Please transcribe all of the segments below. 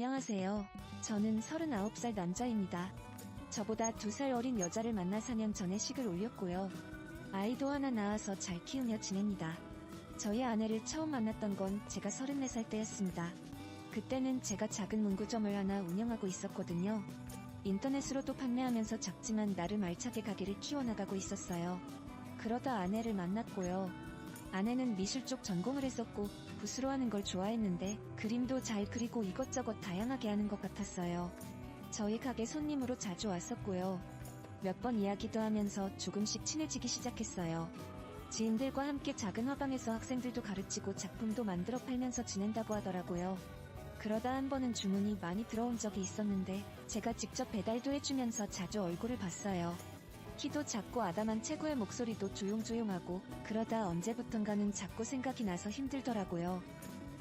안녕하세요. 저는 39살 남자입니다. 저보다 2살 어린 여자를 만나 4년 전에 식을 올렸고요. 아이도 하나 낳아서 잘 키우며 지냅니다. 저희 아내를 처음 만났던 건 제가 34살 때였습니다. 그때는 제가 작은 문구점을 하나 운영하고 있었거든요. 인터넷으로도 판매하면서 작지만 나름 알차게 가게를 키워나가고 있었어요. 그러다 아내를 만났고요. 아내는 미술 쪽 전공을 했었고 붓으로 하는 걸 좋아했는데 그림도 잘 그리고 이것저것 다양하게 하는 것 같았어요. 저희 가게 손님으로 자주 왔었고요. 몇 번 이야기도 하면서 조금씩 친해지기 시작했어요. 지인들과 함께 작은 화방에서 학생들도 가르치고 작품도 만들어 팔면서 지낸다고 하더라고요. 그러다 한 번은 주문이 많이 들어온 적이 있었는데 제가 직접 배달도 해주면서 자주 얼굴을 봤어요. 키도 작고 아담한 체구의 목소리도 조용조용하고 그러다 언제부턴가는 자꾸 생각이 나서 힘들더라고요.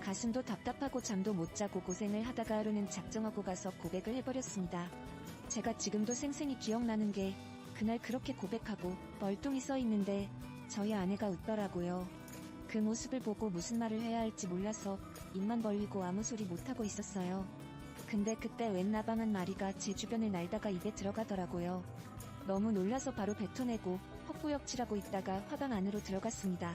가슴도 답답하고 잠도 못 자고 고생을 하다가 하루는 작정하고 가서 고백을 해버렸습니다. 제가 지금도 생생히 기억나는 게 그날 그렇게 고백하고 멀뚱히 서 있는데 저희 아내가 웃더라고요. 그 모습을 보고 무슨 말을 해야 할지 몰라서 입만 벌리고 아무 소리 못하고 있었어요. 근데 그때 웬 나방한 마리가 제 주변을 날다가 입에 들어가더라고요. 너무 놀라서 바로 뱉어내고 헛구역질하고 있다가 화방 안으로 들어갔습니다.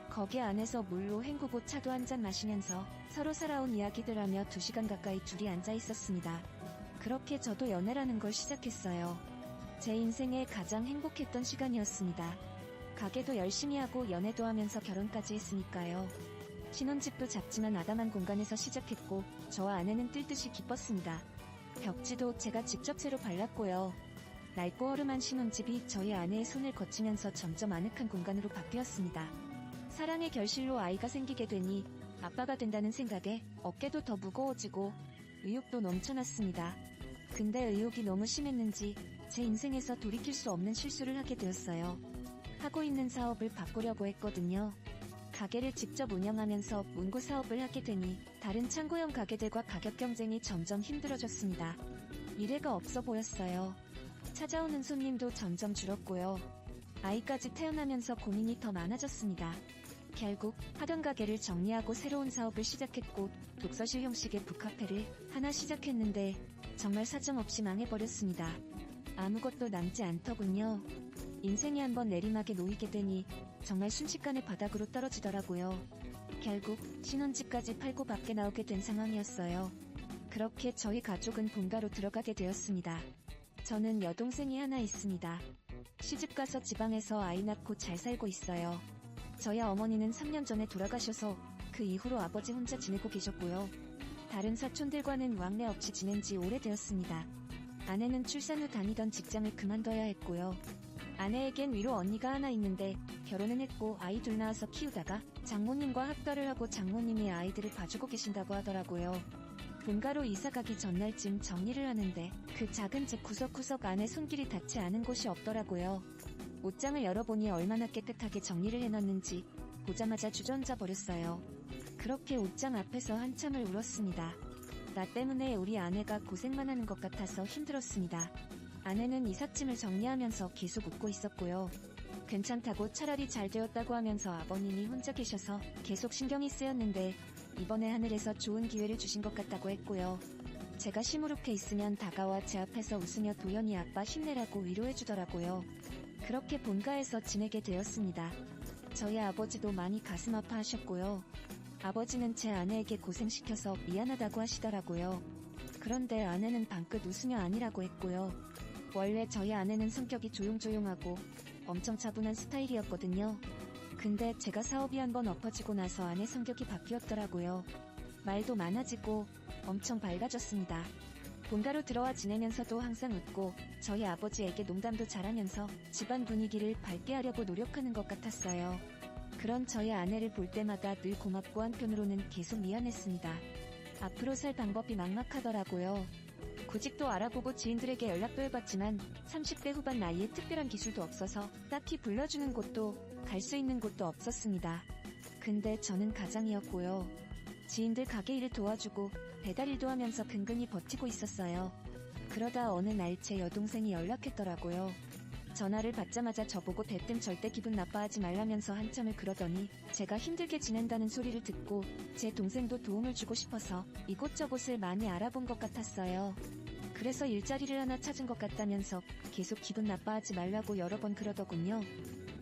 거기 안에서 물로 헹구고 차도 한잔 마시면서 서로 살아온 이야기들 하며 2시간 가까이 둘이 앉아 있었습니다. 그렇게 저도 연애라는 걸 시작했어요. 제 인생에 가장 행복했던 시간이었습니다. 가게도 열심히 하고 연애도 하면서 결혼까지 했으니까요. 신혼집도 작지만 아담한 공간에서 시작했고 저와 아내는 뜰듯이 기뻤습니다. 벽지도 제가 직접 새로 발랐고요. 낡고 허름한 신혼집이 저희 아내의 손을 거치면서 점점 아늑한 공간으로 바뀌었습니다. 사랑의 결실로 아이가 생기게 되니 아빠가 된다는 생각에 어깨도 더 무거워지고 의욕도 넘쳐났습니다. 근데 의욕이 너무 심했는지 제 인생에서 돌이킬 수 없는 실수를 하게 되었어요. 하고 있는 사업을 바꾸려고 했거든요. 가게를 직접 운영하면서 문구 사업을 하게 되니 다른 창고형 가게들과 가격 경쟁이 점점 힘들어졌습니다. 미래가 없어 보였어요. 찾아오는 손님도 점점 줄었고요. 아이까지 태어나면서 고민이 더 많아졌습니다. 결국 하던 가게를 정리하고 새로운 사업을 시작했고 독서실 형식의 북카페를 하나 시작했는데 정말 사정없이 망해버렸습니다. 아무것도 남지 않더군요. 인생이 한번 내리막에 놓이게 되니 정말 순식간에 바닥으로 떨어지더라고요. 결국 신혼집까지 팔고 밖에 나오게 된 상황이었어요. 그렇게 저희 가족은 본가로 들어가게 되었습니다. 저는 여동생이 하나 있습니다. 시집가서 지방에서 아이 낳고 잘 살고 있어요. 저희 어머니는 3년 전에 돌아가셔서 그 이후로 아버지 혼자 지내고 계셨고요. 다른 사촌들과는 왕래 없이 지낸 지 오래되었습니다. 아내는 출산 후 다니던 직장을 그만둬야 했고요. 아내에겐 위로 언니가 하나 있는데 결혼은 했고 아이 둘 낳아서 키우다가 장모님과 합가를 하고 장모님이 아이들을 봐주고 계신다고 하더라고요. 본가로 이사가기 전날쯤 정리를 하는데 그 작은 집 구석구석 안에 손길이 닿지 않은 곳이 없더라고요. 옷장을 열어보니 얼마나 깨끗하게 정리를 해놨는지 보자마자 주저앉아 버렸어요. 그렇게 옷장 앞에서 한참을 울었습니다. 나 때문에 우리 아내가 고생만 하는 것 같아서 힘들었습니다. 아내는 이삿짐을 정리하면서 계속 웃고 있었고요. 괜찮다고 차라리 잘 되었다고 하면서 아버님이 혼자 계셔서 계속 신경이 쓰였는데 이번에 하늘에서 좋은 기회를 주신 것 같다고 했고요. 제가 시무룩해 있으면 다가와 제 앞에서 웃으며 도연이 아빠 힘내라고 위로해주더라고요. 그렇게 본가에서 지내게 되었습니다. 저희 아버지도 많이 가슴 아파하셨고요. 아버지는 제 아내에게 고생시켜서 미안하다고 하시더라고요. 그런데 아내는 방긋 웃으며 아니라고 했고요. 원래 저희 아내는 성격이 조용조용하고 엄청 차분한 스타일이었거든요. 근데 제가 사업이 한번 엎어지고 나서 아내 성격이 바뀌었더라고요. 말도 많아지고 엄청 밝아졌습니다. 본가로 들어와 지내면서도 항상 웃고 저희 아버지에게 농담도 잘하면서 집안 분위기를 밝게 하려고 노력하는 것 같았어요. 그런 저희 아내를 볼 때마다 늘 고맙고 한편으로는 계속 미안했습니다. 앞으로 살 방법이 막막하더라고요. 구직도 알아보고 지인들에게 연락도 해봤지만 30대 후반 나이에 특별한 기술도 없어서 딱히 불러주는 곳도 갈 수 있는 곳도 없었습니다. 근데 저는 가장이었고요. 지인들 가게 일을 도와주고 배달 일도 하면서 근근히 버티고 있었어요. 그러다 어느 날 제 여동생이 연락했더라고요. 전화를 받자마자 저보고 대뜸 절대 기분 나빠하지 말라면서 한참을 그러더니 제가 힘들게 지낸다는 소리를 듣고 제 동생도 도움을 주고 싶어서 이곳저곳을 많이 알아본 것 같았어요. 그래서 일자리를 하나 찾은 것 같다면서 계속 기분 나빠하지 말라고 여러 번 그러더군요.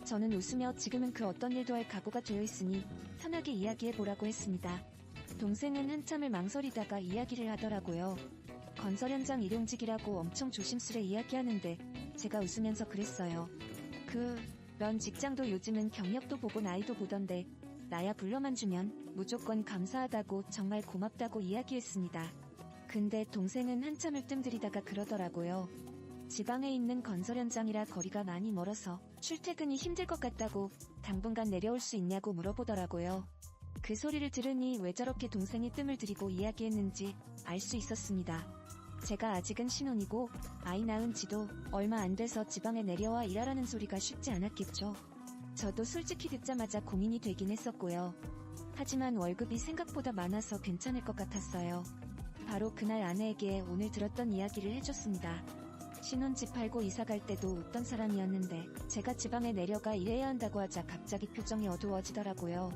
저는 웃으며 지금은 그 어떤 일도 할 각오가 되어 있으니 편하게 이야기해보라고 했습니다. 동생은 한참을 망설이다가 이야기를 하더라고요. 건설 현장 일용직이라고 엄청 조심스레 이야기하는데 제가 웃으면서 그랬어요. 그런 직장도 요즘은 경력도 보고 나이도 보던데 나야 불러만 주면 무조건 감사하다고 정말 고맙다고 이야기했습니다. 근데 동생은 한참을 뜸들이다가 그러더라고요. 지방에 있는 건설 현장이라 거리가 많이 멀어서 출퇴근이 힘들 것 같다고 당분간 내려올 수 있냐고 물어보더라고요. 그 소리를 들으니 왜 저렇게 동생이 뜸을 들이고 이야기했는지 알 수 있었습니다. 제가 아직은 신혼이고 아이 낳은 지도 얼마 안 돼서 지방에 내려와 일하라는 소리가 쉽지 않았겠죠. 저도 솔직히 듣자마자 고민이 되긴 했었고요. 하지만 월급이 생각보다 많아서 괜찮을 것 같았어요. 바로 그날 아내에게 오늘 들었던 이야기를 해줬습니다. 신혼집 팔고 이사갈 때도 웃던 사람이었는데 제가 지방에 내려가 일해야 한다고 하자 갑자기 표정이 어두워지더라고요.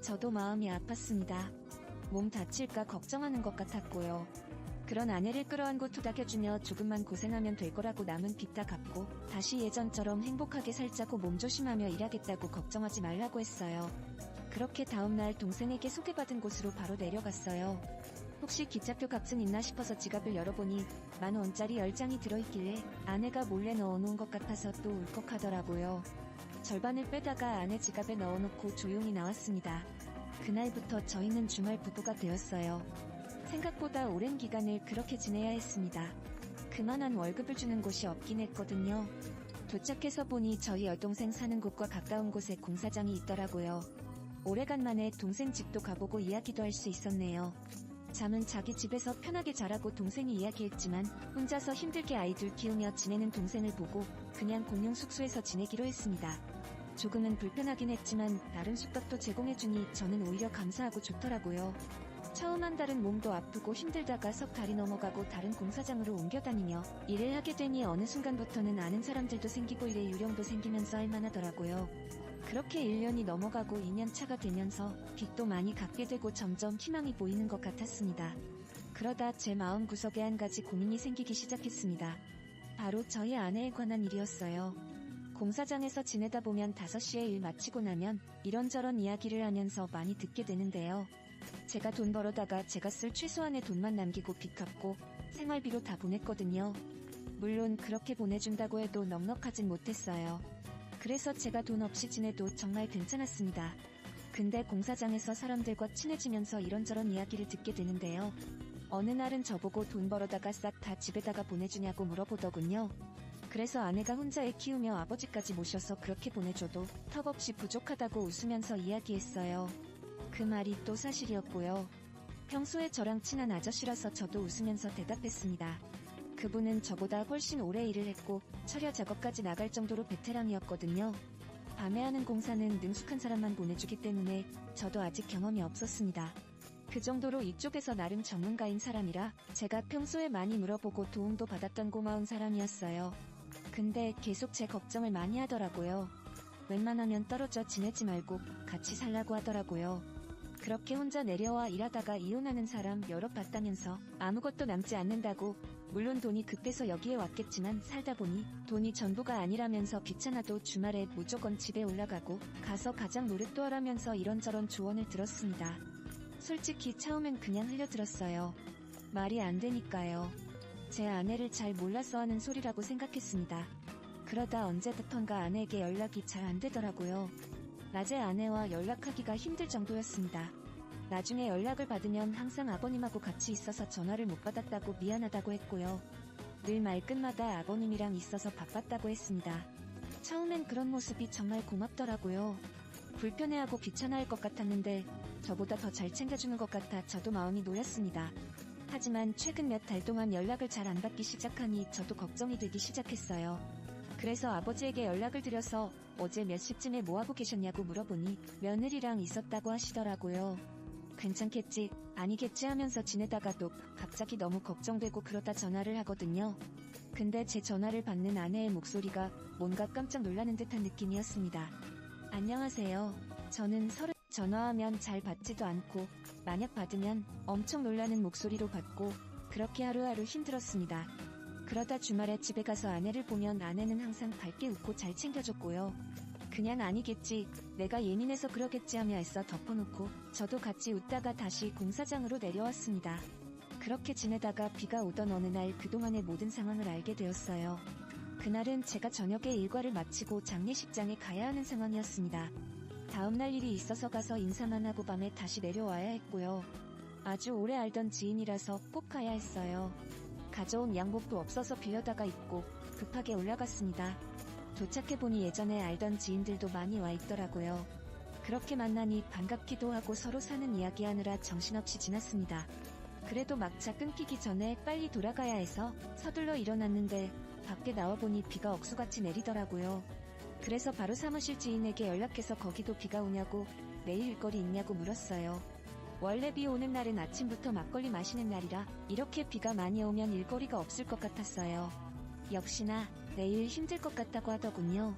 저도 마음이 아팠습니다. 몸 다칠까 걱정하는 것 같았고요. 그런 아내를 끌어안고 토닥여주며 조금만 고생하면 될 거라고 남은 빚 다 갚고 다시 예전처럼 행복하게 살자고 몸조심하며 일하겠다고 걱정하지 말라고 했어요. 그렇게 다음날 동생에게 소개받은 곳으로 바로 내려갔어요. 혹시 기차표 값은 있나 싶어서 지갑을 열어보니 10,000원짜리 10장이 들어있길래 아내가 몰래 넣어놓은 것 같아서 또 울컥하더라고요. 절반을 빼다가 아내 지갑에 넣어놓고 조용히 나왔습니다. 그날부터 저희는 주말 부부가 되었어요. 생각보다 오랜 기간을 그렇게 지내야 했습니다. 그만한 월급을 주는 곳이 없긴 했거든요. 도착해서 보니 저희 여동생 사는 곳과 가까운 곳에 공사장이 있더라고요. 오래간만에 동생 집도 가보고 이야기도 할 수 있었네요. 잠은 자기 집에서 편하게 자라고 동생이 이야기했지만 혼자서 힘들게 아이들 키우며 지내는 동생을 보고 그냥 공용 숙소에서 지내기로 했습니다. 조금은 불편하긴 했지만 나름 숙박도 제공해주니 저는 오히려 감사하고 좋더라고요. 처음 한 달은 몸도 아프고 힘들다가 석 달이 넘어가고 다른 공사장으로 옮겨 다니며 일을 하게 되니 어느 순간부터는 아는 사람들도 생기고 일의 요령도 생기면서 할만하더라고요. 그렇게 1년이 넘어가고 2년 차가 되면서 빚도 많이 갚게 되고 점점 희망이 보이는 것 같았습니다. 그러다 제 마음 구석에 한 가지 고민이 생기기 시작했습니다. 바로 저희 아내에 관한 일이었어요. 공사장에서 지내다 보면 5시에 일 마치고 나면 이런저런 이야기를 하면서 많이 듣게 되는데요. 제가 돈 벌어다가 제가 쓸 최소한의 돈만 남기고 빚 갚고 생활비로 다 보냈거든요. 물론 그렇게 보내준다고 해도 넉넉하진 못했어요. 그래서 제가 돈 없이 지내도 정말 괜찮았습니다. 근데 공사장에서 사람들과 친해지면서 이런저런 이야기를 듣게 되는데요. 어느 날은 저보고 돈 벌어다가 싹 다 집에다가 보내주냐고 물어보더군요. 그래서 아내가 혼자 애 키우며 아버지까지 모셔서 그렇게 보내줘도 턱없이 부족하다고 웃으면서 이야기했어요. 그 말이 또 사실이었고요. 평소에 저랑 친한 아저씨라서 저도 웃으면서 대답했습니다. 그분은 저보다 훨씬 오래 일을 했고 철야 작업까지 나갈 정도로 베테랑이었거든요. 밤에 하는 공사는 능숙한 사람만 보내주기 때문에 저도 아직 경험이 없었습니다. 그 정도로 이쪽에서 나름 전문가인 사람이라 제가 평소에 많이 물어보고 도움도 받았던 고마운 사람이었어요. 근데 계속 제 걱정을 많이 하더라고요. 웬만하면 떨어져 지내지 말고 같이 살라고 하더라고요. 그렇게 혼자 내려와 일하다가 이혼하는 사람 여러 봤다면서 아무것도 남지 않는다고. 물론 돈이 급해서 여기에 왔겠지만 살다 보니 돈이 전부가 아니라면서 귀찮아도 주말에 무조건 집에 올라가고 가서 가장 노릇도 하라면서 이런저런 조언을 들었습니다. 솔직히 처음엔 그냥 흘려들었어요. 말이 안 되니까요. 제 아내를 잘 몰라서 하는 소리라고 생각했습니다. 그러다 언제부턴가 아내에게 연락이 잘 안 되더라고요. 낮에 아내와 연락하기가 힘들 정도였습니다. 나중에 연락을 받으면 항상 아버님하고 같이 있어서 전화를 못 받았다고 미안하다고 했고요. 늘 말끝마다 아버님이랑 있어서 바빴다고 했습니다. 처음엔 그런 모습이 정말 고맙더라고요. 불편해하고 귀찮아할 것 같았는데 저보다 더 잘 챙겨주는 것 같아 저도 마음이 놓였습니다. 하지만 최근 몇 달 동안 연락을 잘 안 받기 시작하니 저도 걱정이 되기 시작했어요. 그래서 아버지에게 연락을 드려서 어제 몇 시쯤에 뭐하고 계셨냐고 물어보니 며느리랑 있었다고 하시더라고요. 괜찮겠지 아니겠지 하면서 지내다가도 갑자기 너무 걱정되고 그러다 전화를 하거든요. 근데 제 전화를 받는 아내의 목소리가 뭔가 깜짝 놀라는 듯한 느낌이었습니다. 안녕하세요. 저는 전화하면 잘 받지도 않고 만약 받으면 엄청 놀라는 목소리로 받고 그렇게 하루하루 힘들었습니다. 그러다 주말에 집에 가서 아내를 보면 아내는 항상 밝게 웃고 잘 챙겨줬고요. 그냥 아니겠지, 내가 예민해서 그러겠지 하며 애써 덮어놓고 저도 같이 웃다가 다시 공사장으로 내려왔습니다. 그렇게 지내다가 비가 오던 어느 날 그동안의 모든 상황을 알게 되었어요. 그날은 제가 저녁에 일과를 마치고 장례식장에 가야 하는 상황이었습니다. 다음날 일이 있어서 가서 인사만 하고 밤에 다시 내려와야 했고요. 아주 오래 알던 지인이라서 꼭 가야 했어요. 가져온 양복도 없어서 빌려다가 입고 급하게 올라갔습니다. 도착해보니 예전에 알던 지인들도 많이 와 있더라고요. 그렇게 만나니 반갑기도 하고 서로 사는 이야기하느라 정신없이 지났습니다. 그래도 막차 끊기기 전에 빨리 돌아가야 해서 서둘러 일어났는데 밖에 나와보니 비가 억수같이 내리더라고요. 그래서 바로 사무실 지인에게 연락해서 거기도 비가 오냐고 내일 일거리 있냐고 물었어요. 원래 비 오는 날은 아침부터 막걸리 마시는 날이라 이렇게 비가 많이 오면 일거리가 없을 것 같았어요. 역시나 내일 힘들 것 같다고 하더군요.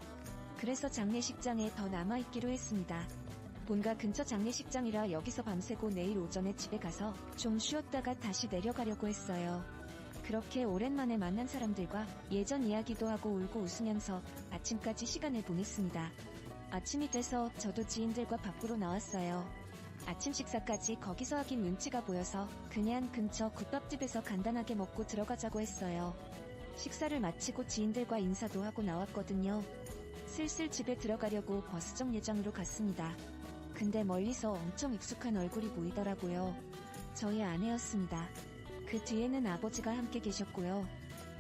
그래서 장례식장에 더 남아있기로 했습니다. 본가 근처 장례식장이라 여기서 밤새고 내일 오전에 집에 가서 좀 쉬었다가 다시 내려가려고 했어요. 그렇게 오랜만에 만난 사람들과 예전 이야기도 하고 울고 웃으면서 아침까지 시간을 보냈습니다. 아침이 돼서 저도 지인들과 밖으로 나왔어요. 아침 식사까지 거기서 하긴 눈치가 보여서 그냥 근처 국밥집에서 간단하게 먹고 들어가자고 했어요. 식사를 마치고 지인들과 인사도 하고 나왔거든요. 슬슬 집에 들어가려고 버스 정류장으로 갔습니다. 근데 멀리서 엄청 익숙한 얼굴이 보이더라고요. 저희 아내였습니다. 그 뒤에는 아버지가 함께 계셨고요.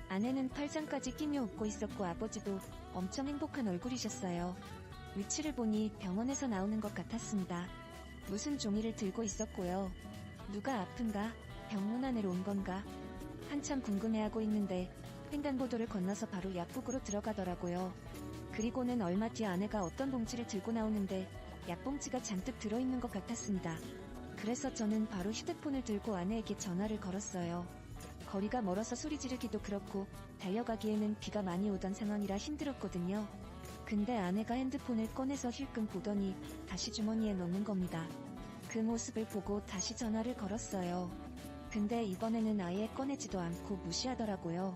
아내는 팔짱까지 끼며 웃고 있었고 아버지도 엄청 행복한 얼굴이셨어요. 위치를 보니 병원에서 나오는 것 같았습니다. 무슨 종이를 들고 있었고요. 누가 아픈가? 병문 안으로 온 건가? 한참 궁금해하고 있는데 횡단보도를 건너서 바로 약국으로 들어가더라고요. 그리고는 얼마 뒤 아내가 어떤 봉지를 들고 나오는데 약봉지가 잔뜩 들어있는 것 같았습니다. 그래서 저는 바로 휴대폰을 들고 아내에게 전화를 걸었어요. 거리가 멀어서 소리 지르기도 그렇고 달려가기에는 비가 많이 오던 상황이라 힘들었거든요. 근데 아내가 핸드폰을 꺼내서 힐끔 보더니 다시 주머니에 넣는 겁니다. 그 모습을 보고 다시 전화를 걸었어요. 근데 이번에는 아예 꺼내지도 않고 무시하더라고요.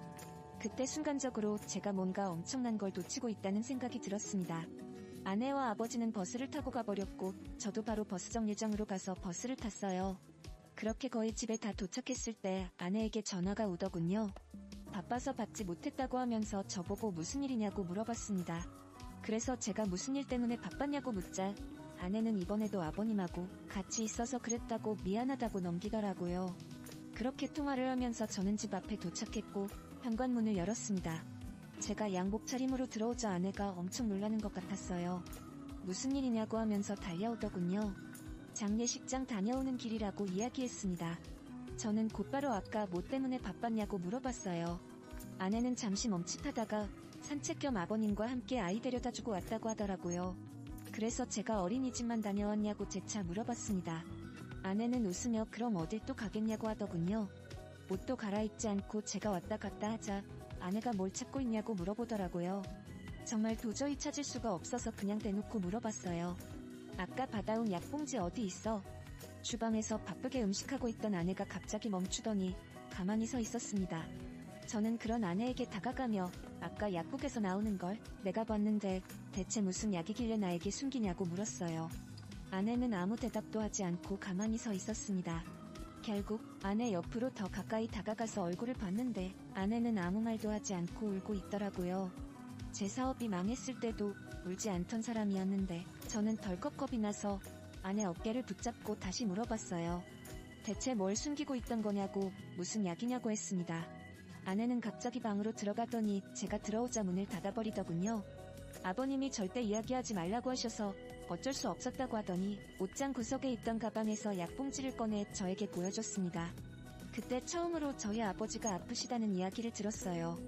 그때 순간적으로 제가 뭔가 엄청난 걸 놓치고 있다는 생각이 들었습니다. 아내와 아버지는 버스를 타고 가버렸고 저도 바로 버스 정류장으로 가서 버스를 탔어요. 그렇게 거의 집에 다 도착했을 때 아내에게 전화가 오더군요. 바빠서 받지 못했다고 하면서 저보고 무슨 일이냐고 물어봤습니다. 그래서 제가 무슨 일 때문에 바빴냐고 묻자 아내는 이번에도 아버님하고 같이 있어서 그랬다고 미안하다고 넘기더라고요. 그렇게 통화를 하면서 저는 집 앞에 도착했고 현관문을 열었습니다. 제가 양복 차림으로 들어오자 아내가 엄청 놀라는 것 같았어요. 무슨 일이냐고 하면서 달려오더군요. 장례식장 다녀오는 길이라고 이야기했습니다. 저는 곧바로 아까 뭐 때문에 바빴냐고 물어봤어요. 아내는 잠시 멈칫하다가 산책 겸 아버님과 함께 아이 데려다주고 왔다고 하더라고요. 그래서 제가 어린이집만 다녀왔냐고 재차 물어봤습니다. 아내는 웃으며 그럼 어딜 또 가겠냐고 하더군요. 옷도 갈아입지 않고 제가 왔다 갔다 하자 아내가 뭘 찾고 있냐고 물어보더라고요. 정말 도저히 찾을 수가 없어서 그냥 대놓고 물어봤어요. 아까 받아온 약봉지 어디 있어? 주방에서 바쁘게 음식하고 있던 아내가 갑자기 멈추더니 가만히 서 있었습니다. 저는 그런 아내에게 다가가며 아까 약국에서 나오는 걸 내가 봤는데 대체 무슨 약이길래 나에게 숨기냐고 물었어요. 아내는 아무 대답도 하지 않고 가만히 서 있었습니다. 결국 아내 옆으로 더 가까이 다가가서 얼굴을 봤는데 아내는 아무 말도 하지 않고 울고 있더라고요. 제 사업이 망했을 때도 울지 않던 사람이었는데 저는 덜컥 겁이 나서 아내 어깨를 붙잡고 다시 물어봤어요. 대체 뭘 숨기고 있던 거냐고 무슨 약이냐고 했습니다. 아내는 갑자기 방으로 들어가더니 제가 들어오자 문을 닫아버리더군요. 아버님이 절대 이야기하지 말라고 하셔서 어쩔 수 없었다고 하더니 옷장 구석에 있던 가방에서 약봉지를 꺼내 저에게 보여줬습니다. 그때 처음으로 저희 아버지가 아프시다는 이야기를 들었어요.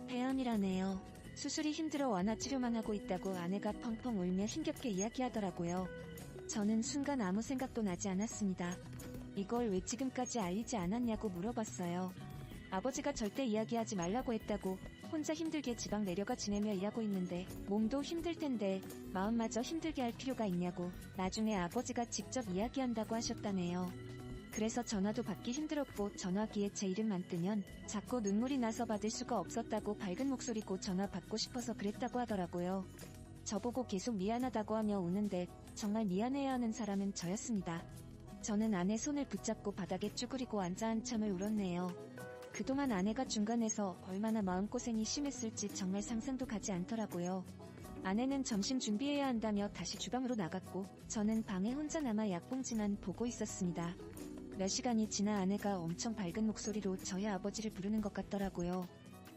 폐암이라네요. 수술이 힘들어 완화 치료만 하고 있다고 아내가 펑펑 울며 힘겹게 이야기하더라고요. 저는 순간 아무 생각도 나지 않았습니다. 이걸 왜 지금까지 알리지 않았냐고 물어봤어요. 아버지가 절대 이야기하지 말라고 했다고 혼자 힘들게 지방 내려가 지내며 일하고 있는데 몸도 힘들 텐데 마음마저 힘들게 할 필요가 있냐고 나중에 아버지가 직접 이야기한다고 하셨다네요. 그래서 전화도 받기 힘들었고 전화기에 제 이름만 뜨면 자꾸 눈물이 나서 받을 수가 없었다고 밝은 목소리고 전화 받고 싶어서 그랬다고 하더라고요. 저보고 계속 미안하다고 하며 우는데 정말 미안해야 하는 사람은 저였습니다. 저는 아내 손을 붙잡고 바닥에 쭈그리고 앉아 한참을 울었네요. 그동안 아내가 중간에서 얼마나 마음고생이 심했을지 정말 상상도 가지 않더라고요. 아내는 점심 준비해야 한다며 다시 주방으로 나갔고 저는 방에 혼자 남아 약봉지만 보고 있었습니다. 몇 시간이 지나 아내가 엄청 밝은 목소리로 저희 아버지를 부르는 것 같더라고요.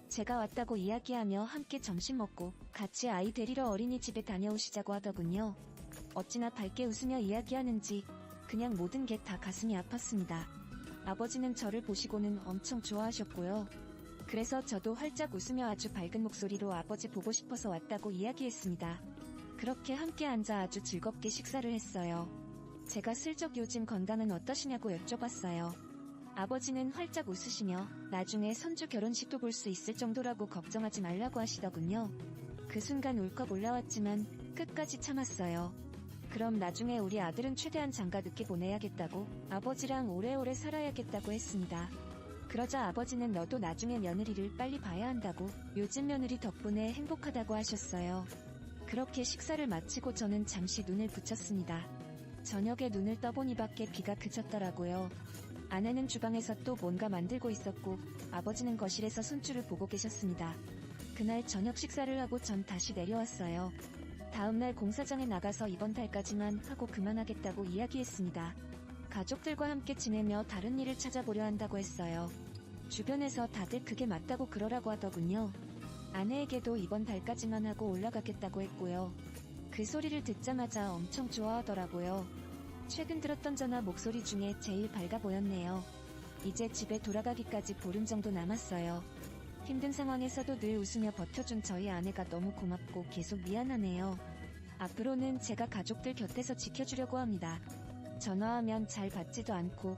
제가 왔다고 이야기하며 함께 점심 먹고 같이 아이 데리러 어린이집에 다녀오시자고 하더군요. 어찌나 밝게 웃으며 이야기하는지 그냥 모든 게 다 가슴이 아팠습니다. 아버지는 저를 보시고는 엄청 좋아하셨고요. 그래서 저도 활짝 웃으며 아주 밝은 목소리로 아버지 보고 싶어서 왔다고 이야기했습니다. 그렇게 함께 앉아 아주 즐겁게 식사를 했어요. 제가 슬쩍 요즘 건강은 어떠시냐고 여쭤봤어요. 아버지는 활짝 웃으시며 나중에 손주 결혼식도 볼 수 있을 정도라고 걱정하지 말라고 하시더군요. 그 순간 울컥 올라왔지만 끝까지 참았어요. 그럼 나중에 우리 아들은 최대한 장가 늦게 보내야겠다고 아버지랑 오래오래 살아야겠다고 했습니다. 그러자 아버지는 너도 나중에 며느리를 빨리 봐야 한다고 요즘 며느리 덕분에 행복하다고 하셨어요. 그렇게 식사를 마치고 저는 잠시 눈을 붙였습니다. 저녁에 눈을 떠보니 밖에 비가 그쳤더라고요. 아내는 주방에서 또 뭔가 만들고 있었고 아버지는 거실에서 손주를 보고 계셨습니다. 그날 저녁 식사를 하고 전 다시 내려왔어요. 다음날 공사장에 나가서 이번 달까지만 하고 그만하겠다고 이야기했습니다. 가족들과 함께 지내며 다른 일을 찾아보려 한다고 했어요. 주변에서 다들 그게 맞다고 그러라고 하더군요. 아내에게도 이번 달까지만 하고 올라가겠다고 했고요. 그 소리를 듣자마자 엄청 좋아하더라고요. 최근 들었던 전화 목소리 중에 제일 밝아 보였네요. 이제 집에 돌아가기까지 보름 정도 남았어요. 힘든 상황에서도 늘 웃으며 버텨준 저희 아내가 너무 고맙고 계속 미안하네요. 앞으로는 제가 가족들 곁에서 지켜주려고 합니다. 전화하면 잘 받지도 않고